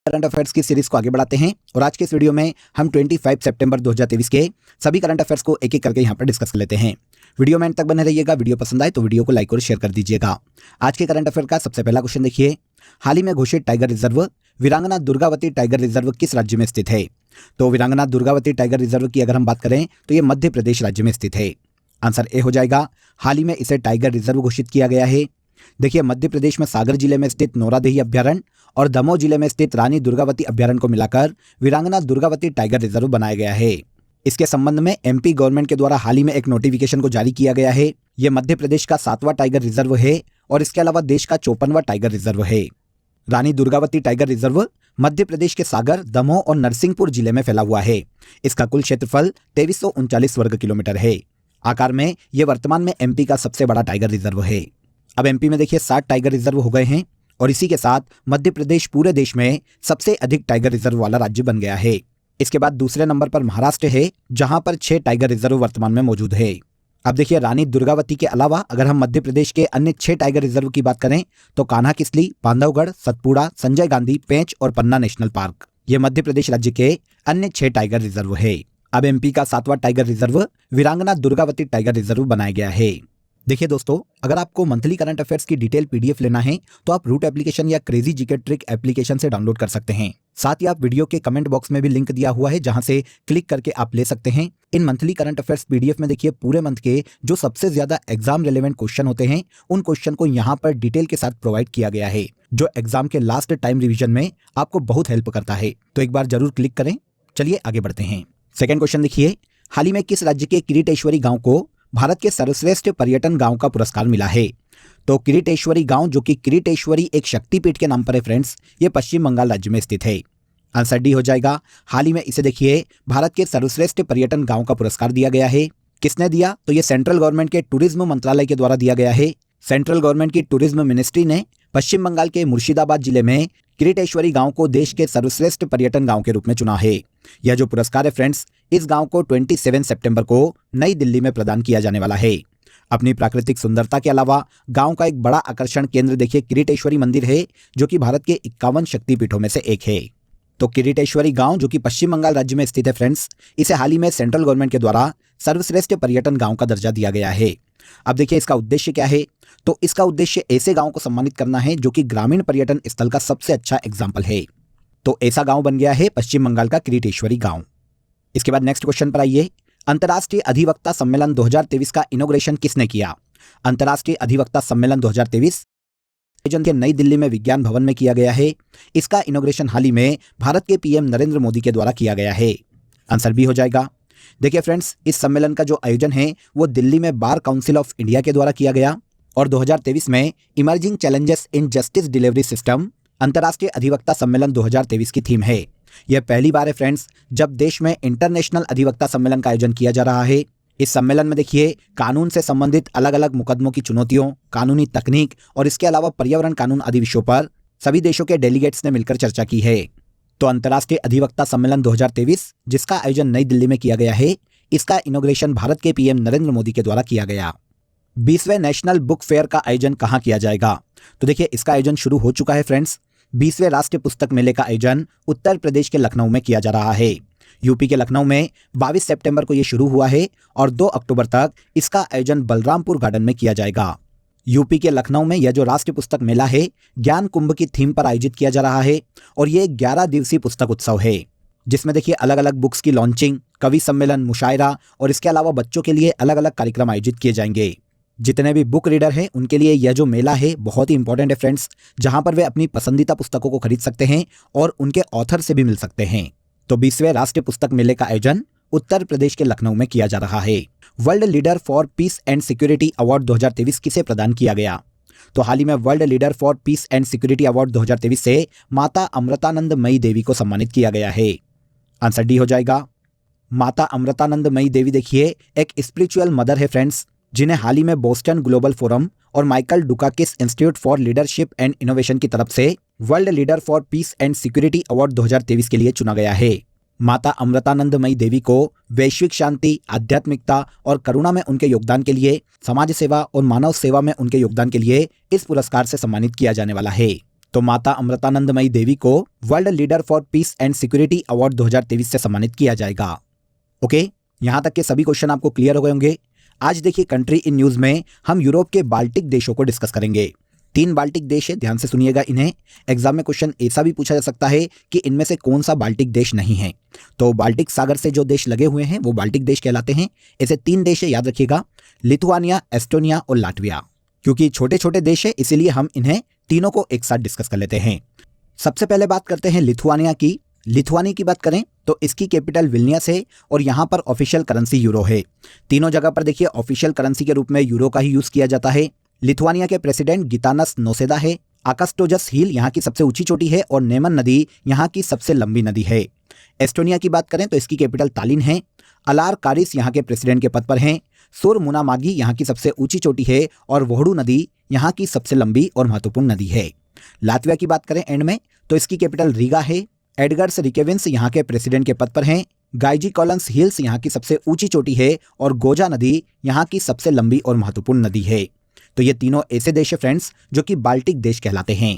Current affairs की series को आगे बढ़ाते हैं और आज के इस वीडियो में हम 25 सितंबर 2023 के सभी करंट अफेयर्स को एक एक करके यहाँ पर डिस्कस कर लेते हैं। वीडियो में अंत तक बने रहिएगा। वीडियो पसंद आए तो वीडियो को लाइक और शेयर कर दीजिएगा। आज के करंट अफेयर का सबसे पहला क्वेश्चन देखिए, हाल ही में घोषित टाइगर रिजर्व वीरांगना दुर्गावती टाइगर रिजर्व किस राज्य में स्थित है? तो वीरांगना दुर्गावती टाइगर रिजर्व की अगर हम बात करें तो ये मध्य प्रदेश राज्य में स्थित है। आंसर ए हो जाएगा, हाल ही में इसे टाइगर रिजर्व घोषित किया गया है। देखिए, मध्य प्रदेश में सागर जिले में स्थित नौरादेही अभ्यारण्य और दमोह जिले में स्थित रानी दुर्गावती अभ्यारण्य को मिलाकर वीरांगना दुर्गावती टाइगर रिजर्व बनाया गया है। इसके संबंध में एमपी गवर्नमेंट के द्वारा हाल ही में एक नोटिफिकेशन को जारी किया गया है। यह मध्य प्रदेश का 7वां टाइगर रिजर्व है और इसके अलावा देश का 54वां टाइगर रिजर्व है। रानी दुर्गावती टाइगर रिजर्व मध्य प्रदेश के सागर, दमोह और नरसिंहपुर जिले में फैला हुआ है। इसका कुल क्षेत्रफल 2339 वर्ग किलोमीटर है। आकार में यह वर्तमान में एमपी का सबसे बड़ा टाइगर रिजर्व है। अब एमपी में देखिए 60 टाइगर रिजर्व हो गए हैं और इसी के साथ मध्य प्रदेश पूरे देश में सबसे अधिक टाइगर रिजर्व वाला राज्य बन गया है। इसके बाद दूसरे नंबर पर महाराष्ट्र है, जहां पर 6 टाइगर रिजर्व वर्तमान में मौजूद है। अब देखिए, रानी दुर्गावती के अलावा अगर हम मध्य प्रदेश के अन्य 6 टाइगर रिजर्व की बात करें तो कान्हा-किसली, बांधवगढ़, सतपुड़ा, संजय गांधी, पेंच और पन्ना नेशनल पार्क, ये मध्य प्रदेश राज्य के अन्य 6 टाइगर रिजर्व है। अब एमपी का 7वां टाइगर रिजर्व वीरांगना दुर्गावती टाइगर रिजर्व बनाया गया है। देखिए दोस्तों, अगर आपको मंथली करंट अफेयर्स की डिटेल पीडीएफ लेना है तो आप रूट एप्लीकेशन या क्रेजी जीके ट्रिक एप्लीकेशन से डाउनलोड कर सकते हैं। साथ ही आप वीडियो के कमेंट बॉक्स में भी लिंक दिया हुआ है, जहां से क्लिक करके आप ले सकते हैं। इन मंथली करंट अफेयर्स पीडीएफ में देखिए पूरे मंथ के जो सबसे ज्यादा एग्जाम रिलेवेंट क्वेश्चन होते हैं उन क्वेश्चन को यहाँ पर डिटेल के साथ प्रोवाइड किया गया है, जो एग्जाम के लास्ट टाइम रिविजन में आपको बहुत हेल्प करता है। तो एक बार जरूर क्लिक करें। चलिए आगे बढ़ते हैं। सेकेंड क्वेश्चन देखिए, हाल ही में किस राज्य के किरीटेश्वरी गांव को भारत के सर्वश्रेष्ठ पर्यटन गांव का पुरस्कार मिला है? तो किरीटेश्वरी गांव, जो कि किरीटेश्वरी एक शक्तिपीठ के नाम पर है फ्रेंड्स, ये पश्चिम बंगाल राज्य में स्थित है। आंसर डी हो जाएगा, हाल ही में इसे देखिए भारत के सर्वश्रेष्ठ पर्यटन गांव का पुरस्कार दिया गया है। किसने दिया? तो ये सेंट्रल गवर्नमेंट के टूरिज्म मंत्रालय के द्वारा दिया गया है। सेंट्रल गवर्नमेंट की टूरिज्म मिनिस्ट्री ने पश्चिम बंगाल के मुर्शिदाबाद जिले में किरीटेश्वरी गांव को देश के सर्वश्रेष्ठ पर्यटन गांव के रूप में चुना है। यह जो पुरस्कार है फ्रेंड्स, इस गांव को 27 सितंबर को नई दिल्ली में प्रदान किया जाने वाला है। अपनी प्राकृतिक सुंदरता के अलावा गांव का एक बड़ा आकर्षण केंद्र देखिए किरीटेश्वरी मंदिर है, जो कि भारत के 51 शक्तिपीठों में से एक है। तो किरीटेश्वरी गांव, जो कि पश्चिम बंगाल राज्य में स्थित है फ्रेंड्स, इसे हाल ही में सेंट्रल गवर्नमेंट के द्वारा सर्वश्रेष्ठ पर्यटन गांव का दर्जा दिया गया है। अब देखिए इसका उद्देश्य क्या है? तो इसका उद्देश्य ऐसे गांव को सम्मानित करना है जो कि ग्रामीण पर्यटन स्थल का सबसे अच्छा एग्जाम्पल है। तो ऐसा गांव बन गया है पश्चिम बंगाल का किरीटेश्वरी गांव। इसके बाद नेक्स्ट क्वेश्चन पर आइए, अंतर्राष्ट्रीय अधिवक्ता सम्मेलन 2023 का इनॉग्रेशन किसने किया? अंतर्राष्ट्रीय अधिवक्ता सम्मेलन 2023 आयोजन के नई दिल्ली में विज्ञान भवन में किया गया है। इसका इनॉग्रेशन हाल ही में भारत के पीएम नरेंद्र मोदी के द्वारा किया गया है। आंसर बी हो जाएगा। देखिए फ्रेंड्स, इस सम्मेलन का जो आयोजन है वो दिल्ली में बार काउंसिल ऑफ इंडिया के द्वारा किया गया और 2023 में emerging challenges in justice delivery system अंतर्राष्ट्रीय अधिवक्ता सम्मेलन 2023 की थीम है। यह पहली बार है फ्रेंड्स जब देश में इंटरनेशनल अधिवक्ता सम्मेलन का आयोजन किया जा रहा है। इस सम्मेलन में देखिए कानून से संबंधित अलग अलग मुकदमों की चुनौतियों, कानूनी तकनीक और इसके अलावा पर्यावरण कानून आदि विषयों पर सभी देशों के डेलीगेट्स ने मिलकर चर्चा की है। तो अंतर्राष्ट्रीय अधिवक्ता सम्मेलन 2023, जिसका आयोजन नई दिल्ली में किया गया है, इसका इनॉग्रेशन भारत के पीएम नरेंद्र मोदी के द्वारा किया गया। 20वें नेशनल बुक फेयर का आयोजन कहाँ किया जाएगा? तो देखिए इसका आयोजन शुरू हो चुका है फ्रेंड्स। 20वें राष्ट्रीय पुस्तक मेले का आयोजन उत्तर प्रदेश के लखनऊ में किया जा रहा है। यूपी के लखनऊ में 22 सितंबर को यह शुरू हुआ है और 2 अक्टूबर तक इसका आयोजन बलरामपुर गार्डन में किया जाएगा। यूपी के लखनऊ में यह जो राष्ट्रीय पुस्तक मेला है ज्ञान कुंभ की थीम पर आयोजित किया जा रहा है और ये 11 दिवसीय पुस्तक उत्सव है, जिसमें देखिए अलग अलग बुक्स की लॉन्चिंग, कवि सम्मेलन, मुशायरा और इसके अलावा बच्चों के लिए अलग अलग कार्यक्रम आयोजित किए जाएंगे। जितने भी बुक रीडर हैं उनके लिए यह जो मेला है बहुत ही इंपॉर्टेंट है फ्रेंड्स, जहां पर वे अपनी पसंदीदा पुस्तकों को खरीद सकते हैं और उनके ऑथर से भी मिल सकते हैं। तो 20वें राष्ट्रीय पुस्तक मेले का आयोजन उत्तर प्रदेश के लखनऊ में किया जा रहा है। World leader for peace and security award 2023 किसे प्रदान किया गया? तो हाल ही में world leader for peace and security award 2023 से माता अमृतानंदमयी देवी को सम्मानित किया गया है। आंसर डी हो जाएगा। माता अमृतानंदमयी देवी देखिए एक स्पिरिचुअल मदर है फ्रेंड्स, जिन्हें हाल ही में बोस्टन ग्लोबल फोरम और Michael Dukakis institute for leadership and innovation की तरफ से world leader for peace and security award 2023 के लिए चुना गया है। माता अमृतानंदमयी देवी को वैश्विक शांति, आध्यात्मिकता और करुणा में उनके योगदान के लिए, समाज सेवा और मानव सेवा में उनके योगदान के लिए इस पुरस्कार से सम्मानित किया जाने वाला है। तो माता अमृतानंदमयी देवी को world leader for peace and security award 2023 से सम्मानित किया जाएगा। ओके, यहां तक के सभी क्वेश्चन आपको क्लियर हो गए होंगे। आज देखिए कंट्री इन न्यूज में हम यूरोप के बाल्टिक देशों को डिस्कस करेंगे। 3 बाल्टिक देश है, ध्यान से सुनिएगा इन्हें। एग्जाम में क्वेश्चन ऐसा भी पूछा जा सकता है कि इनमें से कौन सा बाल्टिक देश नहीं है। तो बाल्टिक सागर से जो देश लगे हुए हैं वो बाल्टिक देश कहलाते हैं। ऐसे 3 देश है, याद रखिएगा, लिथुआनिया, एस्टोनिया और लाटविया। क्योंकि छोटे छोटे देश है इसीलिए हम इन्हें तीनों को एक साथ डिस्कस कर लेते हैं। सबसे पहले बात करते हैं लिथुआनिया की। लिथुआनिया की बात करें तो इसकी कैपिटल विल्नियस है और यहाँ पर ऑफिशियल करेंसी यूरो है। तीनों जगह पर देखिए ऑफिशियल करेंसी के रूप में यूरो का ही यूज किया जाता है। लिथुआनिया के प्रेसिडेंट गितानस नौसेदा है। आकास्टोजस हिल यहाँ की सबसे ऊंची चोटी है और नेमन नदी यहाँ की सबसे लंबी नदी है। एस्टोनिया की बात करें तो इसकी कैपिटल तालिन है। अलार कारिस यहाँ के प्रेसिडेंट के पद पर हैं। सुर मुनामागी यहाँ की सबसे ऊंची चोटी है और वोहडू नदी यहाँ की सबसे लंबी और महत्वपूर्ण नदी है। लातविया की बात करें एंड में तो इसकी कैपिटल रीगा है। एडगर्स रिकेविंस यहाँ के प्रेसिडेंट के पद पर हैं। गाइजी कॉलन्स हिल्स यहाँ की सबसे ऊंची चोटी है और गोजा नदी यहाँ की सबसे लंबी और महत्वपूर्ण नदी है। तो ये तीनों ऐसे देश है फ्रेंड्स जो कि बाल्टिक देश कहलाते हैं।